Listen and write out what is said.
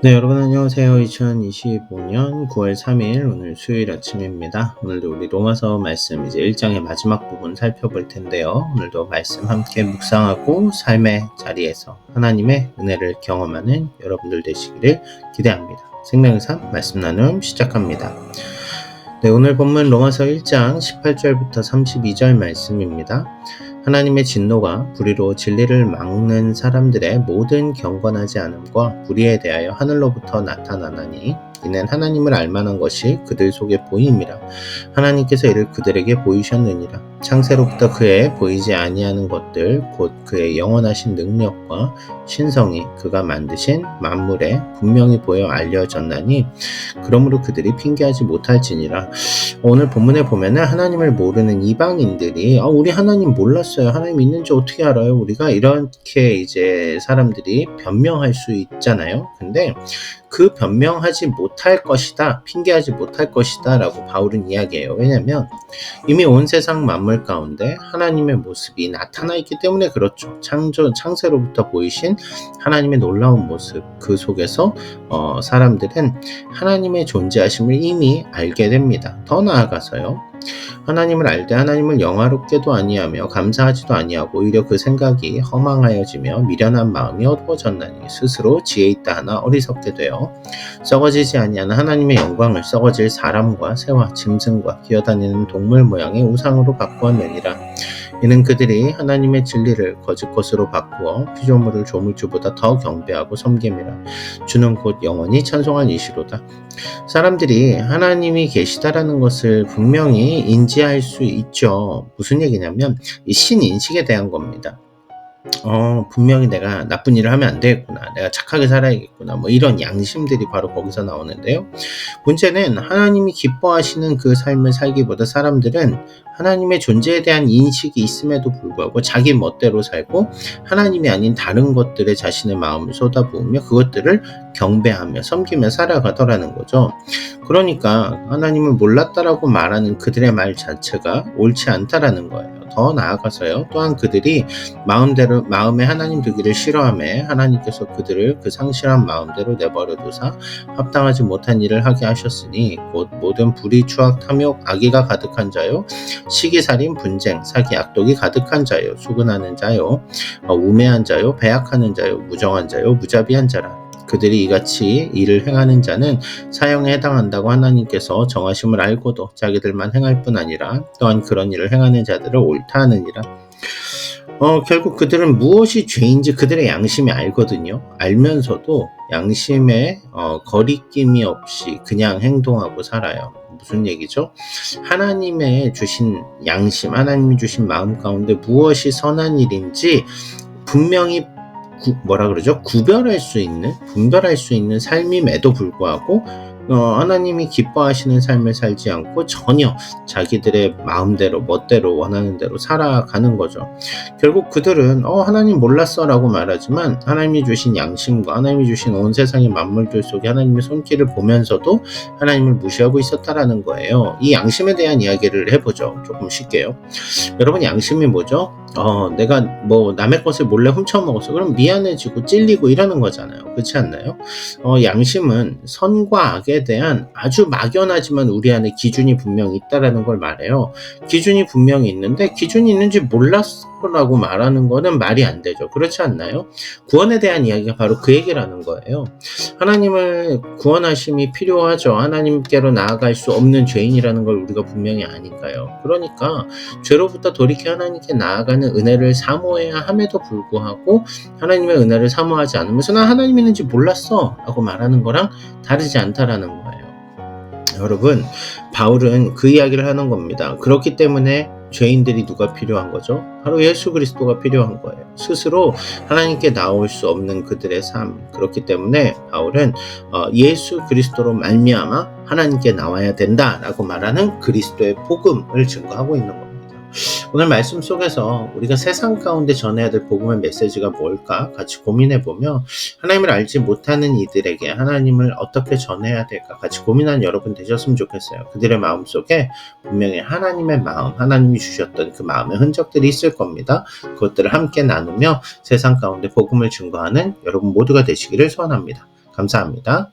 네, 여러분 안녕하세요. 2025년 9월 3일 오늘 수요일 아침입니다. 오늘도 우리 로마서 말씀 이제 1장의 마지막 부분 살펴볼 텐데요. 오늘도 말씀 함께 묵상하고 삶의 자리에서 하나님의 은혜를 경험하는 여러분들 되시기를 기대합니다. 생명의 삶 말씀 나눔 시작합니다. 네, 오늘 본문 로마서 1장 18절부터 32절 말씀입니다. 하나님의 진노가 불의로 진리를 막는 사람들의 모든 경건하지 않음과 불의에 대하여 하늘로부터 나타나나니 이는 하나님을 알만한 것이 그들 속에 보임이라. 하나님께서 이를 그들에게 보이셨느니라. 창세로부터 그의 보이지 아니하는 것들 곧 그의 영원하신 능력과 신성이 그가 만드신 만물에 분명히 보여 알려졌나니 그러므로 그들이 핑계하지 못할지니라. 오늘 본문에 보면은 하나님을 모르는 이방인들이 우리 하나님 몰랐어요. 하나님 있는지 어떻게 알아요? 우리가 이렇게 이제 사람들이 변명할 수 있잖아요. 근데 그 변명하지 못할 것이다, 핑계하지 못할 것이다 라고 바울은 이야기해요. 왜냐하면 이미 온 세상 만물 가운데 하나님의 모습이 나타나 있기 때문에 그렇죠. 창세로부터 보이신 하나님의 놀라운 모습, 그 속에서 사람들은 하나님의 존재하심을 이미 알게 됩니다. 더 나아가서요, 하나님을 알되 하나님을 영화롭게도 아니하며 감사하지도 아니하고 오히려 그 생각이 허망하여지며 미련한 마음이 어두워졌나니 스스로 지혜 있다 하나 어리석게 되어 썩어지지 아니하는 하나님의 영광을 썩어질 사람과 새와 짐승과 기어다니는 동물 모양의 우상으로 바꾸었느니라. 이는 그들이 하나님의 진리를 거짓 것으로 바꾸어 피조물을 조물주보다 더 경배하고 섬김이라. 주는 곧 영원히 찬송한 이시로다. 사람들이 하나님이 계시다라는 것을 분명히 인지할 수 있죠. 무슨 얘기냐면 이 신인식에 대한 겁니다. 분명히 내가 나쁜 일을 하면 안 되겠구나, 내가 착하게 살아야겠구나, 뭐 이런 양심들이 바로 거기서 나오는데요. 문제는 하나님이 기뻐하시는 그 삶을 살기보다 사람들은 하나님의 존재에 대한 인식이 있음에도 불구하고 자기 멋대로 살고 하나님이 아닌 다른 것들에 자신의 마음을 쏟아부으며 그것들을 경배하며 섬기며 살아가더라는 거죠. 그러니까 하나님을 몰랐다라고 말하는 그들의 말 자체가 옳지 않다라는 거예요. 더 나아가서요, 또한 그들이 마음에 하나님 두기를 싫어하며 하나님께서 그들을 그 상실한 마음대로 내버려 두사 합당하지 못한 일을 하게 하셨으니 곧 모든 불의, 추악, 탐욕, 악의가 가득한 자요, 시기살인, 분쟁, 사기, 악독이 가득한 자요, 수근하는 자요, 우매한 자요, 배약하는 자요, 무정한 자요, 무자비한 자라. 그들이 이같이 일을 행하는 자는 사형에 해당한다고 하나님께서 정하심을 알고도 자기들만 행할 뿐 아니라 또한 그런 일을 행하는 자들을 옳다 하느니라. 결국 그들은 무엇이 죄인지 그들의 양심이 알거든요. 알면서도 양심에 거리낌이 없이 그냥 행동하고 살아요. 무슨 얘기죠? 하나님의 주신 양심, 하나님이 주신 마음 가운데 무엇이 선한 일인지 분명히 분별할 수 있는 삶임에도 불구하고 하나님이 기뻐하시는 삶을 살지 않고 전혀 자기들의 마음대로 멋대로 원하는 대로 살아가는 거죠. 결국 그들은 하나님 몰랐어 라고 말하지만 하나님이 주신 양심과 하나님이 주신 온 세상의 만물들 속에 하나님의 손길을 보면서도 하나님을 무시하고 있었다라는 거예요. 이 양심에 대한 이야기를 해보죠. 조금 쉽게요. 여러분, 양심이 뭐죠? 내가 남의 것을 몰래 훔쳐먹었어, 그럼 미안해지고 찔리고 이러는 거잖아요. 그렇지 않나요? 양심은 선과 악에 대한 아주 막연하지만 우리 안에 기준이 분명히 있다라는 걸 말해요. 기준이 분명히 있는데 기준이 있는지 몰랐어라고 말하는 거는 말이 안 되죠. 그렇지 않나요? 구원에 대한 이야기가 바로 그 얘기라는 거예요. 하나님을 구원하심이 필요하죠. 하나님께로 나아갈 수 없는 죄인이라는 걸 우리가 분명히 아니까요. 그러니까 죄로부터 돌이켜 하나님께 나아가는 은혜를 사모해야 함에도 불구하고 하나님의 은혜를 사모하지 않으면서 나 하나님 있는지 몰랐어 라고 말하는 거랑 다르지 않다라는 거예요. 여러분, 바울은 그 이야기를 하는 겁니다. 그렇기 때문에 죄인들이 누가 필요한 거죠? 바로 예수 그리스도가 필요한 거예요. 스스로 하나님께 나올 수 없는 그들의 삶. 그렇기 때문에 바울은 예수 그리스도로 말미암아 하나님께 나와야 된다라고 말하는 그리스도의 복음을 증거하고 있는 겁니다. 오늘 말씀 속에서 우리가 세상 가운데 전해야 될 복음의 메시지가 뭘까 같이 고민해보며 하나님을 알지 못하는 이들에게 하나님을 어떻게 전해야 될까 같이 고민하는 여러분 되셨으면 좋겠어요. 그들의 마음속에 분명히 하나님의 마음, 하나님이 주셨던 그 마음의 흔적들이 있을 겁니다. 그것들을 함께 나누며 세상 가운데 복음을 증거하는 여러분 모두가 되시기를 소원합니다. 감사합니다.